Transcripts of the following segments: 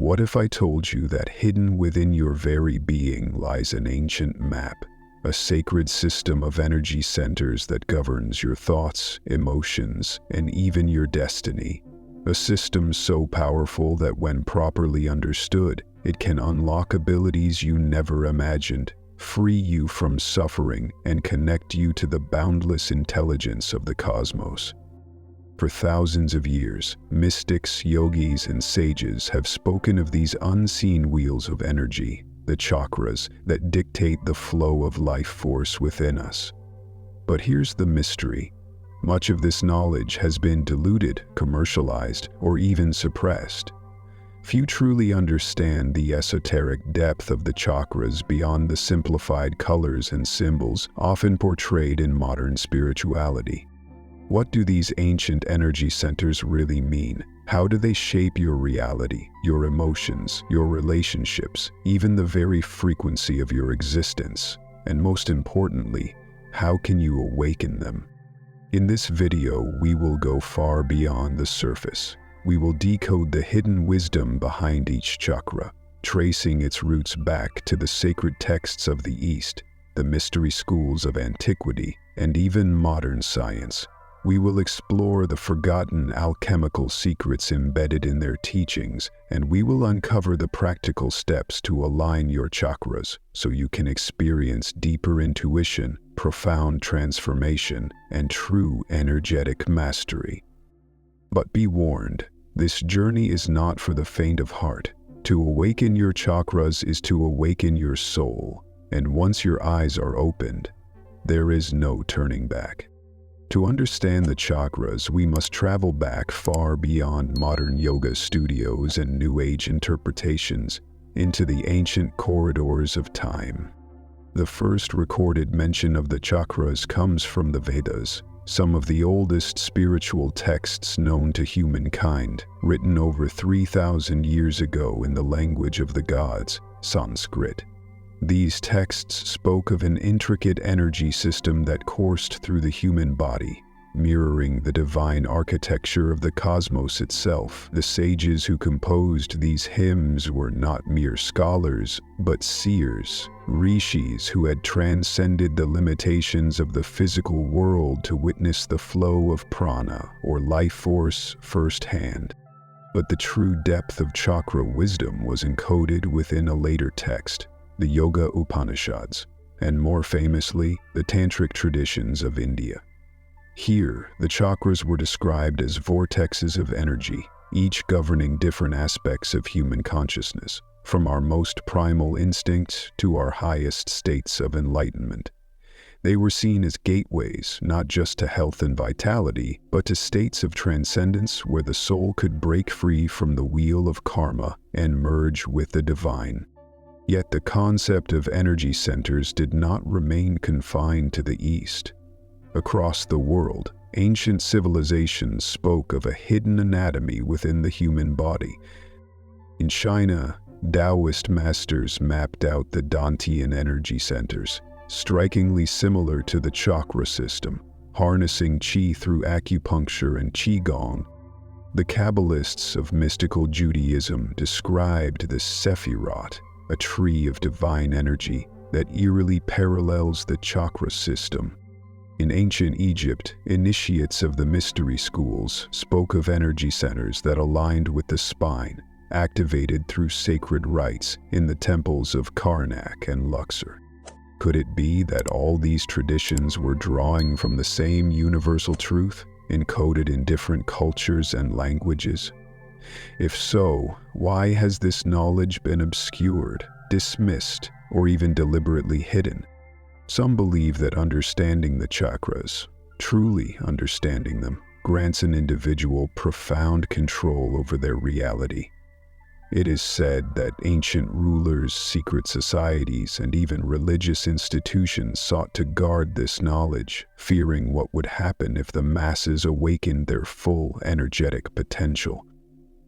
What if I told you that hidden within your very being lies an ancient map, a sacred system of energy centers that governs your thoughts, emotions, and even your destiny? A system so powerful that when properly understood, it can unlock abilities you never imagined, free you from suffering, and connect you to the boundless intelligence of the cosmos. For thousands of years, mystics, yogis, and sages have spoken of these unseen wheels of energy, the chakras, that dictate the flow of life force within us. But here's the mystery. Much of this knowledge has been diluted, commercialized, or even suppressed. Few truly understand the esoteric depth of the chakras beyond the simplified colors and symbols often portrayed in modern spirituality. What do these ancient energy centers really mean? How do they shape your reality, your emotions, your relationships, even the very frequency of your existence? And most importantly, how can you awaken them? In this video, we will go far beyond the surface. We will decode the hidden wisdom behind each chakra, tracing its roots back to the sacred texts of the East, the mystery schools of antiquity, and even modern science. We will explore the forgotten alchemical secrets embedded in their teachings, and we will uncover the practical steps to align your chakras so you can experience deeper intuition, profound transformation, and true energetic mastery. But be warned, this journey is not for the faint of heart. To awaken your chakras is to awaken your soul, and once your eyes are opened, there is no turning back. To understand the chakras, we must travel back far beyond modern yoga studios and New Age interpretations into the ancient corridors of time. The first recorded mention of the chakras comes from the Vedas, some of the oldest spiritual texts known to humankind, written over 3,000 years ago in the language of the gods, Sanskrit. These texts spoke of an intricate energy system that coursed through the human body, mirroring the divine architecture of the cosmos itself. The sages who composed these hymns were not mere scholars, but seers, rishis who had transcended the limitations of the physical world to witness the flow of prana, or life force, firsthand. But the true depth of chakra wisdom was encoded within a later text, the Yoga Upanishads, and more famously, the Tantric traditions of India. Here, the chakras were described as vortexes of energy, each governing different aspects of human consciousness, from our most primal instincts to our highest states of enlightenment. They were seen as gateways, not just to health and vitality, but to states of transcendence where the soul could break free from the wheel of karma and merge with the divine. Yet the concept of energy centers did not remain confined to the East. Across the world, ancient civilizations spoke of a hidden anatomy within the human body. In China, Taoist masters mapped out the Dantian energy centers, strikingly similar to the chakra system, harnessing qi through acupuncture and qigong. The Kabbalists of mystical Judaism described the Sephirot, a tree of divine energy that eerily parallels the chakra system. In ancient Egypt, initiates of the mystery schools spoke of energy centers that aligned with the spine, activated through sacred rites in the temples of Karnak and Luxor. Could it be that all these traditions were drawing from the same universal truth, encoded in different cultures and languages? If so, why has this knowledge been obscured, dismissed, or even deliberately hidden? Some believe that understanding the chakras, truly understanding them, grants an individual profound control over their reality. It is said that ancient rulers, secret societies, and even religious institutions sought to guard this knowledge, fearing what would happen if the masses awakened their full energetic potential.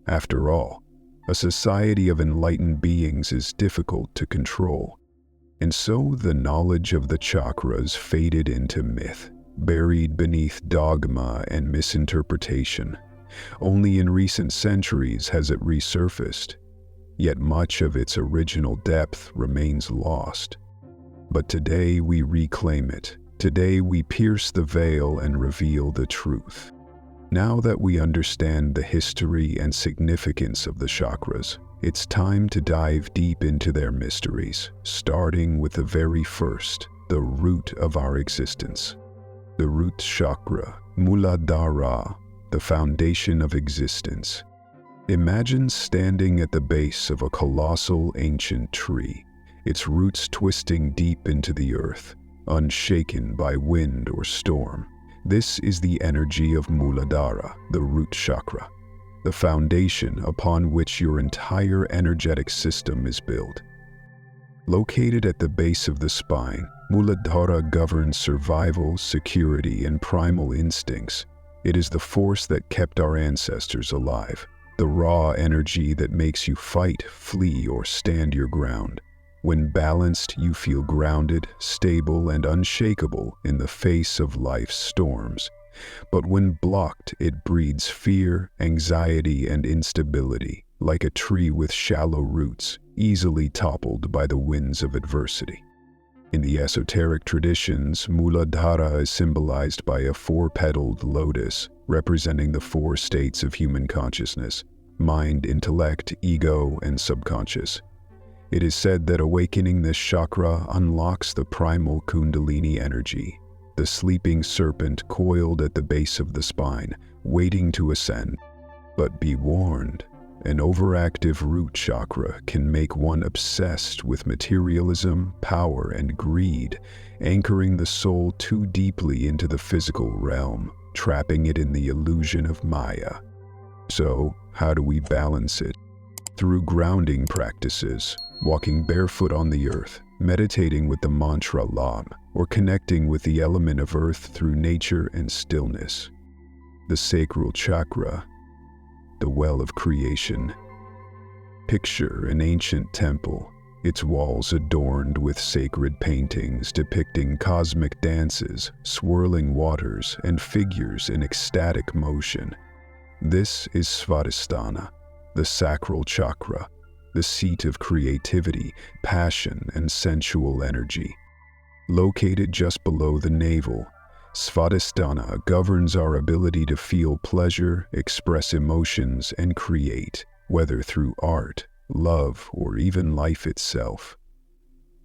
After all, a society of enlightened beings is difficult to control, and so the knowledge of the chakras faded into myth, buried beneath dogma and misinterpretation. Only in recent centuries has it resurfaced. yet much of its original depth remains lost. But today we reclaim it. Today we pierce the veil and reveal the truth. Now that we understand the history and significance of the chakras, it's time to dive deep into their mysteries, starting with the very first, the root of our existence. The root chakra, Muladhara, the foundation of existence. Imagine standing at the base of a colossal ancient tree, its roots twisting deep into the earth, unshaken by wind or storm. This is the energy of Muladhara, the root chakra, the foundation upon which your entire energetic system is built. Located at the base of the spine, Muladhara governs survival, security, and primal instincts. It is the force that kept our ancestors alive, the raw energy that makes you fight, flee, or stand your ground. When balanced, you feel grounded, stable, and unshakable in the face of life's storms. But when blocked, it breeds fear, anxiety, and instability, like a tree with shallow roots, easily toppled by the winds of adversity. In the esoteric traditions, Muladhara is symbolized by a four-petaled lotus, representing the four states of human consciousness: mind, intellect, ego, and subconscious. It is said that awakening this chakra unlocks the primal kundalini energy, the sleeping serpent coiled at the base of the spine, waiting to ascend. But be warned, an overactive root chakra can make one obsessed with materialism, power, and greed, anchoring the soul too deeply into the physical realm, trapping it in the illusion of Maya. So, how do we balance it? Through grounding practices, walking barefoot on the earth, meditating with the mantra Lam, or connecting with the element of earth through nature and stillness. The sacral chakra, the well of creation. Picture an ancient temple, its walls adorned with sacred paintings depicting cosmic dances, swirling waters, and figures in ecstatic motion. This is Svadhisthana, the sacral chakra, the seat of creativity, passion, and sensual energy. Located just below the navel, Svadhisthana governs our ability to feel pleasure, express emotions, and create, whether through art, love, or even life itself.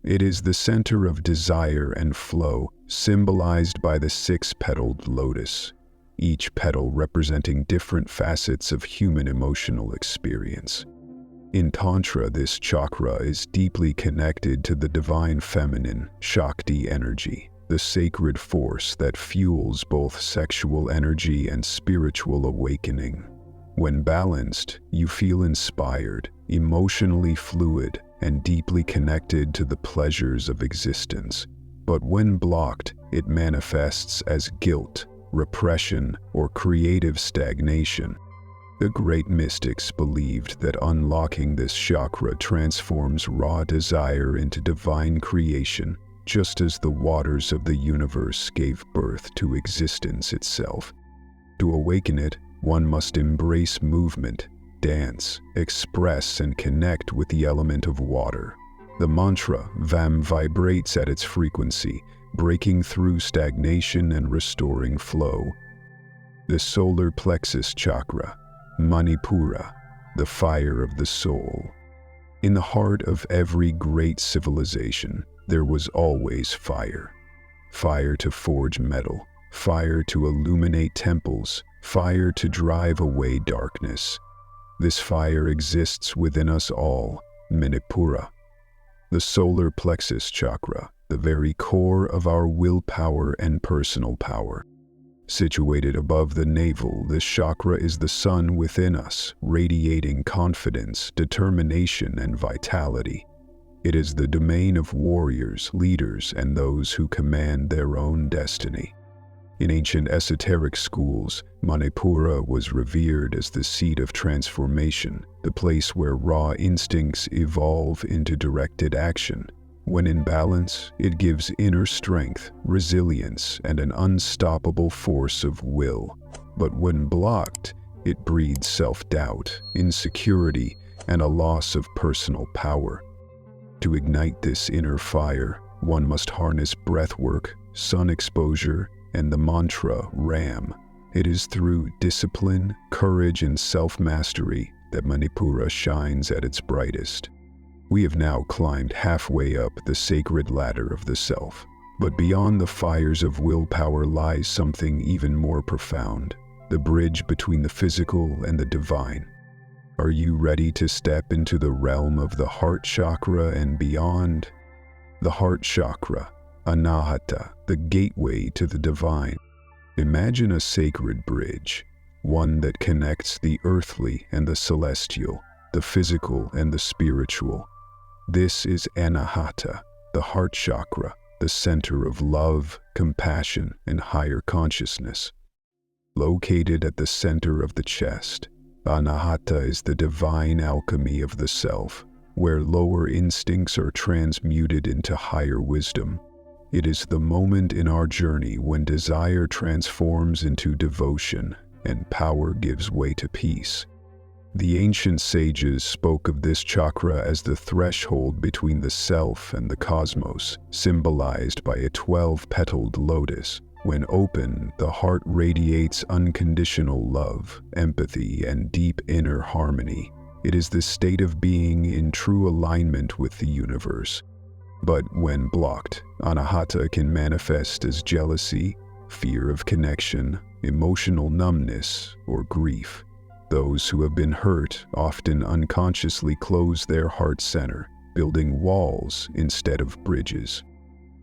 It is the center of desire and flow, symbolized by the six-petaled lotus, each petal representing different facets of human emotional experience. In Tantra, this chakra is deeply connected to the divine feminine, Shakti energy, the sacred force that fuels both sexual energy and spiritual awakening. When balanced, you feel inspired, emotionally fluid, and deeply connected to the pleasures of existence. But when blocked, it manifests as guilt, repression, or creative stagnation. The great mystics believed that unlocking this chakra transforms raw desire into divine creation, just as the waters of the universe gave birth to existence itself. To awaken it, one must embrace movement, dance, express, and connect with the element of water. The mantra Vam vibrates at its frequency, breaking through stagnation and restoring flow. The solar plexus chakra, Manipura, the fire of the soul. In the heart of every great civilization, there was always fire. Fire to forge metal, fire to illuminate temples, fire to drive away darkness. This fire exists within us all, Manipura. The solar plexus chakra, the very core of our willpower and personal power. Situated above the navel, this chakra is the sun within us, radiating confidence, determination, and vitality. It is the domain of warriors, leaders, and those who command their own destiny. In ancient esoteric schools, Manipura was revered as the seat of transformation, the place where raw instincts evolve into directed action. When in balance, it gives inner strength, resilience, and an unstoppable force of will. But when blocked, it breeds self-doubt, insecurity, and a loss of personal power. To ignite this inner fire, one must harness breathwork, sun exposure, and the mantra Ram. It is through discipline, courage, and self-mastery that Manipura shines at its brightest. We have now climbed halfway up the sacred ladder of the self, but beyond the fires of willpower lies something even more profound, the bridge between the physical and the divine. Are you ready to step into the realm of the heart chakra and beyond? The heart chakra, Anahata, the gateway to the divine. Imagine a sacred bridge, one that connects the earthly and the celestial, the physical and the spiritual. This is Anahata, the heart chakra, the center of love, compassion, and higher consciousness. Located at the center of the chest, Anahata is the divine alchemy of the self, where lower instincts are transmuted into higher wisdom. It is the moment in our journey when desire transforms into devotion and power gives way to peace. The ancient sages spoke of this chakra as the threshold between the self and the cosmos, symbolized by a 12-petaled lotus. When open, the heart radiates unconditional love, empathy, and deep inner harmony. It is the state of being in true alignment with the universe. But when blocked, Anahata can manifest as jealousy, fear of connection, emotional numbness, or grief. Those who have been hurt often unconsciously close their heart center, building walls instead of bridges.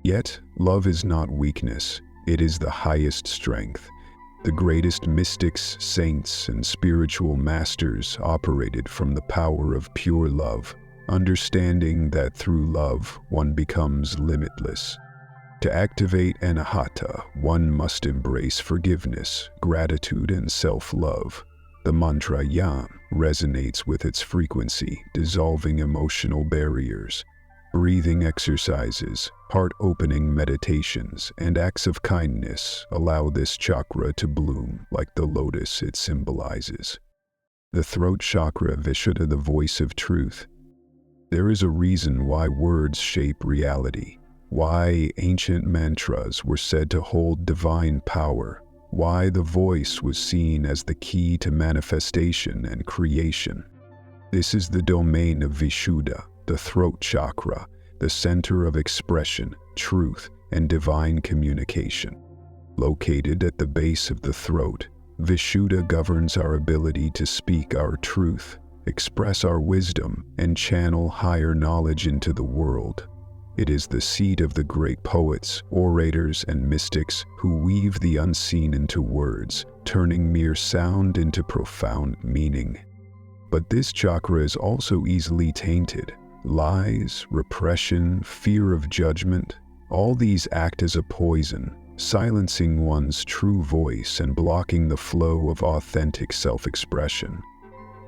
Yet, love is not weakness, it is the highest strength. The greatest mystics, saints, and spiritual masters operated from the power of pure love, understanding that through love one becomes limitless. To activate Anahata, one must embrace forgiveness, gratitude, and self-love. The mantra Yam resonates with its frequency, dissolving emotional barriers. Breathing exercises, heart-opening meditations, and acts of kindness allow this chakra to bloom like the lotus it symbolizes. The throat chakra, Vishuddha, the voice of truth. There is a reason why words shape reality, why ancient mantras were said to hold divine power, why the voice was seen as the key to manifestation and creation. This is the domain of Vishuddha, the throat chakra, the center of expression, truth, and divine communication. Located at the base of the throat, Vishuddha governs our ability to speak our truth, express our wisdom, and channel higher knowledge into the world. It is the seat of the great poets, orators, and mystics who weave the unseen into words, turning mere sound into profound meaning. But this chakra is also easily tainted. Lies, repression, fear of judgment, all these act as a poison, silencing one's true voice and blocking the flow of authentic self-expression.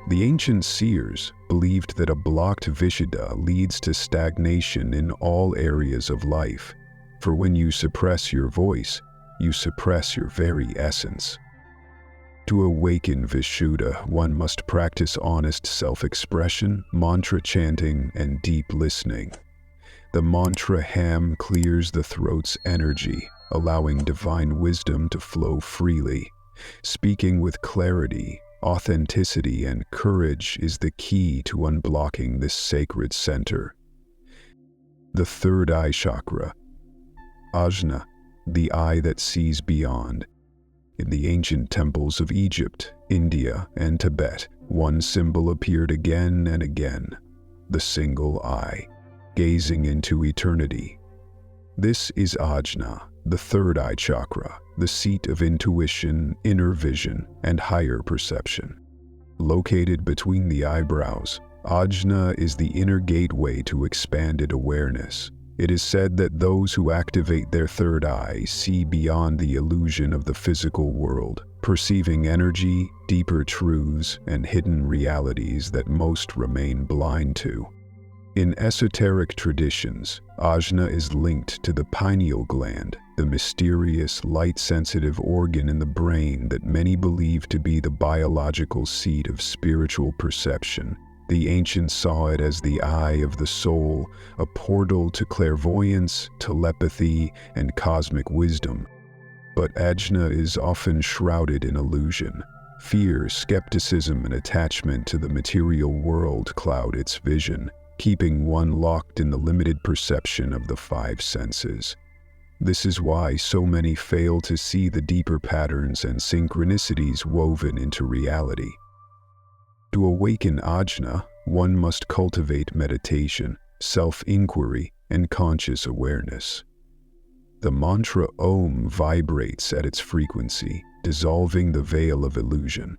The ancient seers believed that a blocked Vishuddha leads to stagnation in all areas of life, for when you suppress your voice, you suppress your very essence. To awaken Vishuddha, one must practice honest self-expression, mantra chanting, and deep listening. The mantra Ham clears the throat's energy, allowing divine wisdom to flow freely. Speaking with clarity, authenticity, and courage is the key to unblocking this sacred center. The third eye chakra, Ajna, the eye that sees beyond. In the ancient temples of Egypt, India, and Tibet, one symbol appeared again and again, the single eye, gazing into eternity. This is Ajna, the third eye chakra, the seat of intuition, inner vision, and higher perception. Located between the eyebrows, Ajna is the inner gateway to expanded awareness. It is said that those who activate their third eye see beyond the illusion of the physical world, perceiving energy, deeper truths, and hidden realities that most remain blind to. In esoteric traditions, Ajna is linked to the pineal gland, the mysterious, light-sensitive organ in the brain that many believe to be the biological seat of spiritual perception. The ancients saw it as the eye of the soul, a portal to clairvoyance, telepathy, and cosmic wisdom. But Ajna is often shrouded in illusion. Fear, skepticism, and attachment to the material world cloud its vision, keeping one locked in the limited perception of the five senses. This is why so many fail to see the deeper patterns and synchronicities woven into reality. To awaken Ajna, one must cultivate meditation, self-inquiry, and conscious awareness. The mantra Om vibrates at its frequency, dissolving the veil of illusion.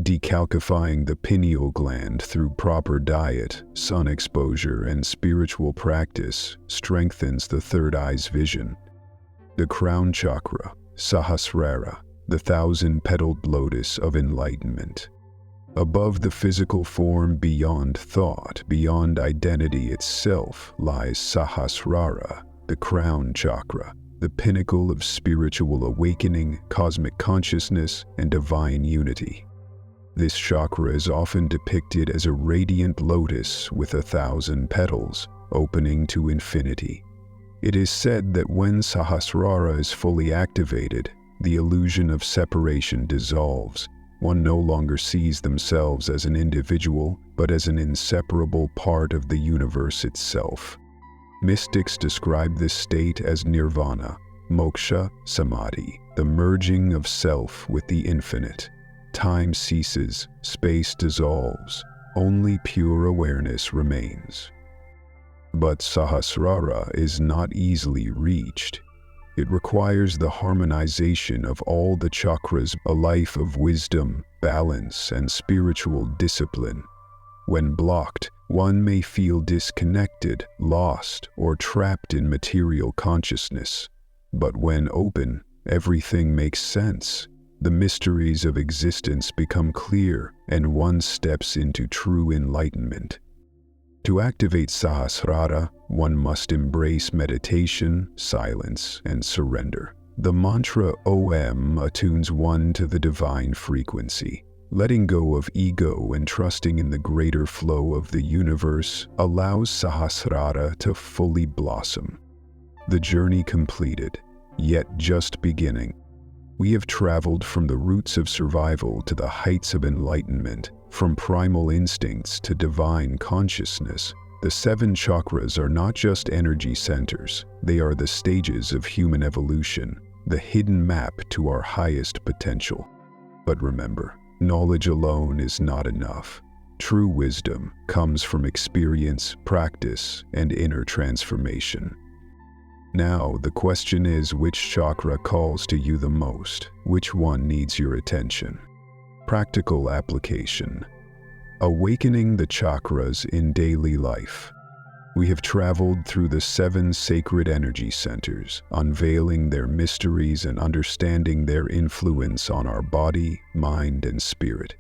Decalcifying the pineal gland through proper diet, sun exposure, and spiritual practice strengthens the third eye's vision. The crown chakra, Sahasrara, the thousand-petaled lotus of enlightenment. Above the physical form, beyond thought, beyond identity itself, lies Sahasrara, the crown chakra, the pinnacle of spiritual awakening, cosmic consciousness, and divine unity. This chakra is often depicted as a radiant lotus with 1,000 petals, opening to infinity. It is said that when Sahasrara is fully activated, the illusion of separation dissolves. One no longer sees themselves as an individual, but as an inseparable part of the universe itself. Mystics describe this state as nirvana, moksha, samadhi, the merging of self with the infinite. Time ceases, space dissolves, only pure awareness remains. But Sahasrara is not easily reached. It requires the harmonization of all the chakras, a life of wisdom, balance, and spiritual discipline. When blocked, one may feel disconnected, lost, or trapped in material consciousness. But when open, everything makes sense. The mysteries of existence become clear, and one steps into true enlightenment. To activate Sahasrara, one must embrace meditation, silence, and surrender. The mantra Om attunes one to the divine frequency. Letting go of ego and trusting in the greater flow of the universe allows Sahasrara to fully blossom. The journey completed, yet just beginning. We have traveled from the roots of survival to the heights of enlightenment, from primal instincts to divine consciousness. The 7 chakras are not just energy centers, they are the stages of human evolution, the hidden map to our highest potential. But remember, knowledge alone is not enough. True wisdom comes from experience, practice, and inner transformation. Now, the question is, which chakra calls to you the most? Which one needs your attention? Practical application. Awakening the chakras in daily life. We have traveled through the 7 sacred energy centers, unveiling their mysteries and understanding their influence on our body, mind, and spirit.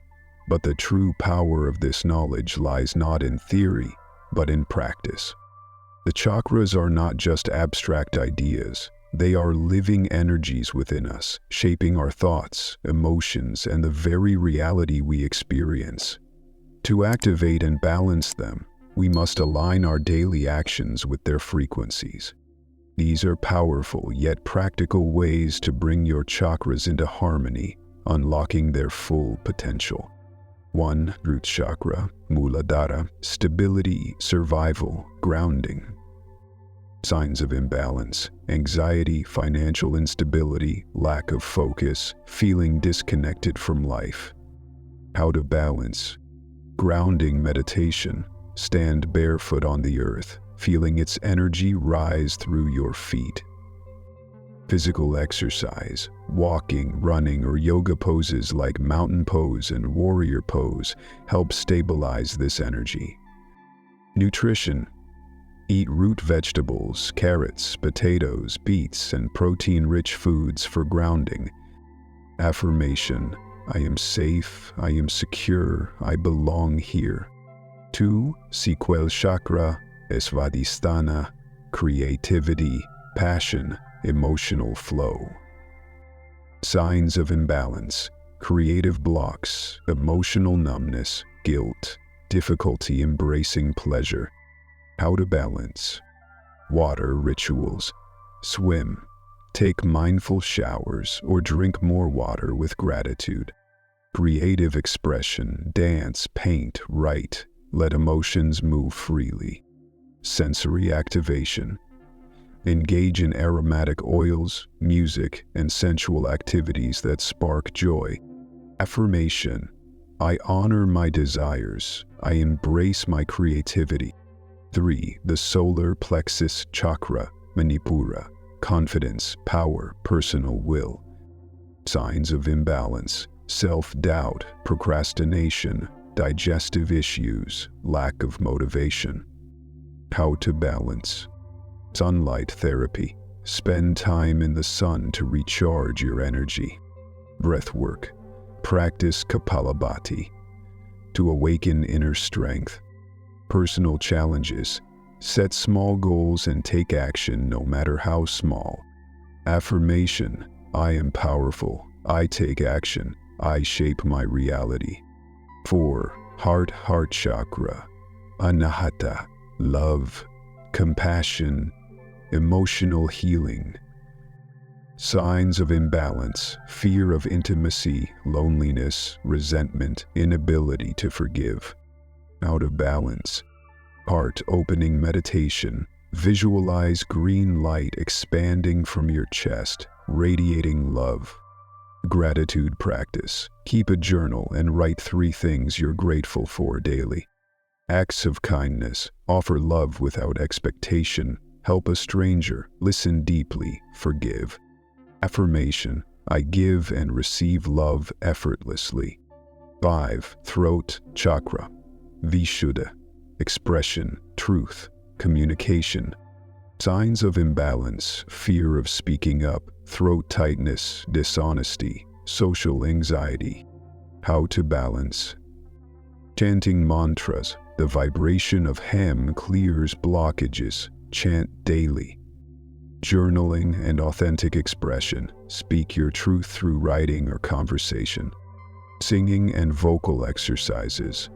But the true power of this knowledge lies not in theory, but in practice. The chakras are not just abstract ideas. They are living energies within us, shaping our thoughts, emotions, and the very reality we experience. To activate and balance them, we must align our daily actions with their frequencies. These are powerful yet practical ways to bring your chakras into harmony, unlocking their full potential. 1. Root chakra, Muladhara, stability, survival, grounding. Signs of imbalance: anxiety, financial instability, lack of focus, feeling disconnected from life. How to balance. Grounding meditation. Stand barefoot on the earth, feeling its energy rise through your feet. Physical exercise. Walking, running, or yoga poses like mountain pose and warrior pose help stabilize this energy. Nutrition. Eat root vegetables, carrots, potatoes, beets, and protein-rich foods for grounding. Affirmation. I am safe, I am secure, I belong here. 2. Sacral chakra, Svadhisthana, creativity, passion, emotional flow. Signs of imbalance: creative blocks, emotional numbness, guilt, difficulty embracing pleasure. How to balance. Water rituals. Swim. Take mindful showers or drink more water with gratitude. Creative expression. Dance, paint, write. Let emotions move freely. Sensory activation. Engage in aromatic oils, music, and sensual activities that spark joy. Affirmation. I honor my desires. I embrace my creativity. 3. The solar plexus chakra, Manipura. Confidence, power, personal will. Signs of imbalance. Self-doubt, procrastination, digestive issues, lack of motivation. How to balance. Sunlight therapy. Spend time in the sun to recharge your energy. Breathwork. Practice Kapalabhati to awaken inner strength. Personal challenges. Set small goals and take action no matter how small. Affirmation. I am powerful. I take action. I shape my reality. 4. Heart chakra. Anahata. Love, compassion, emotional healing. Signs of imbalance. Fear of intimacy, loneliness, resentment, inability to forgive. Out of balance. Heart opening meditation. Visualize green light expanding from your chest, radiating love. Gratitude practice. Keep a journal and write 3 things you're grateful for daily. Acts of kindness. Offer love without expectation. Help a stranger. Listen deeply. Forgive. Affirmation. I give and receive love effortlessly. 5. Throat chakra. Vishuddha. Expression, truth, communication. Signs of imbalance. Fear of speaking up. Throat tightness, dishonesty, social anxiety. How to balance. Chanting mantras. The vibration of Hem clears blockages. Chant daily. Journaling and authentic expression. Speak your truth through writing or conversation. Singing and vocal exercises.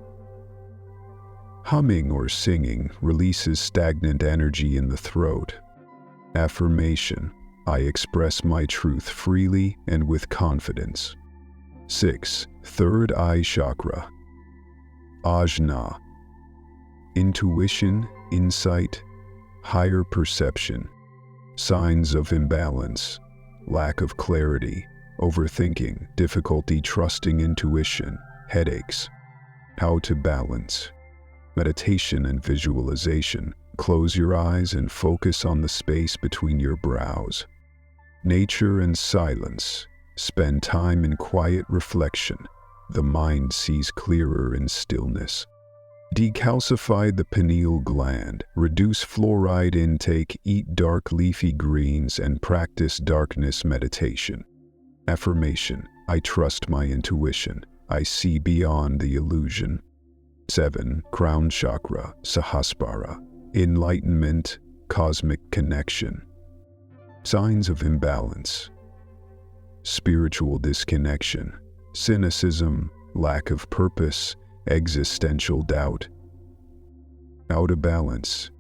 Humming or singing releases stagnant energy in the throat. Affirmation. I express my truth freely and with confidence. 6. Third eye chakra. Ajna. Intuition, insight, higher perception. Signs of imbalance. Lack of clarity, overthinking, difficulty trusting intuition, headaches. How to balance. Meditation and visualization. Close your eyes and focus on the space between your brows. Nature and silence. Spend time in quiet reflection. The mind sees clearer in stillness. Decalcify the pineal gland. Reduce fluoride intake. Eat dark leafy greens and practice darkness meditation. Affirmation. I trust my intuition. I see beyond the illusion. 7. Crown chakra, Sahasrara. Enlightenment, cosmic connection. Signs of imbalance. Spiritual disconnection, cynicism, lack of purpose, existential doubt. Out of balance.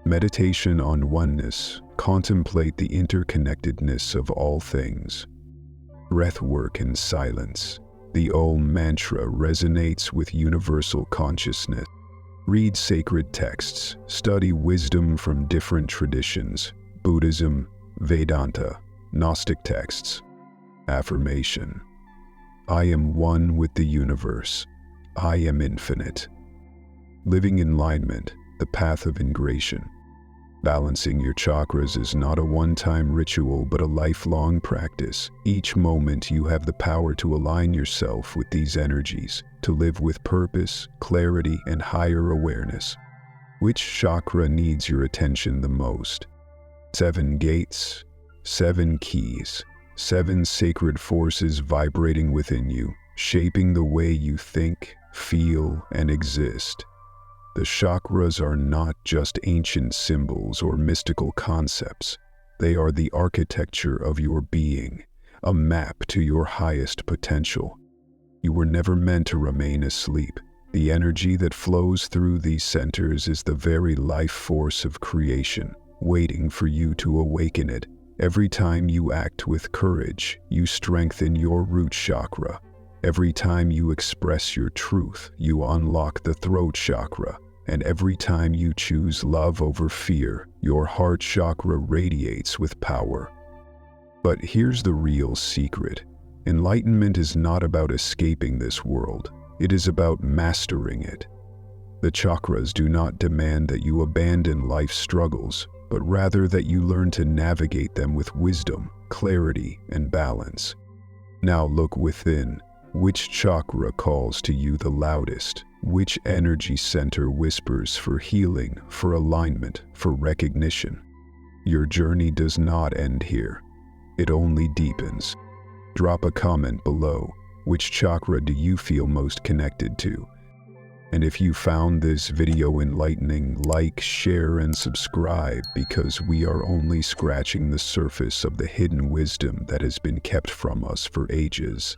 Meditation on oneness. Contemplate the interconnectedness of all things. Breathwork in silence. The Om mantra resonates with universal consciousness. Read sacred texts. Study wisdom from different traditions. Buddhism, Vedanta, Gnostic texts. Affirmation. I am one with the universe. I am infinite. Living in alignment, the path of ingration. Balancing your chakras is not a one-time ritual but a lifelong practice. Each moment you have the power to align yourself with these energies, to live with purpose, clarity, and higher awareness. Which chakra needs your attention the most? 7 gates, 7 keys, 7 sacred forces vibrating within you, shaping the way you think, feel, and exist. The chakras are not just ancient symbols or mystical concepts. They are the architecture of your being, a map to your highest potential. You were never meant to remain asleep. The energy that flows through these centers is the very life force of creation, waiting for you to awaken it. Every time you act with courage, you strengthen your root chakra. Every time you express your truth, you unlock the throat chakra. And every time you choose love over fear, your heart chakra radiates with power. But here's the real secret. Enlightenment is not about escaping this world. It is about mastering it. The chakras do not demand that you abandon life's struggles, but rather that you learn to navigate them with wisdom, clarity, and balance. Now look within. Which chakra calls to you the loudest? Which energy center whispers for healing, for alignment, for recognition? Your journey does not end here. It only deepens. Drop a comment below. Which chakra do you feel most connected to? And if you found this video enlightening, like, share, and subscribe, because we are only scratching the surface of the hidden wisdom that has been kept from us for ages.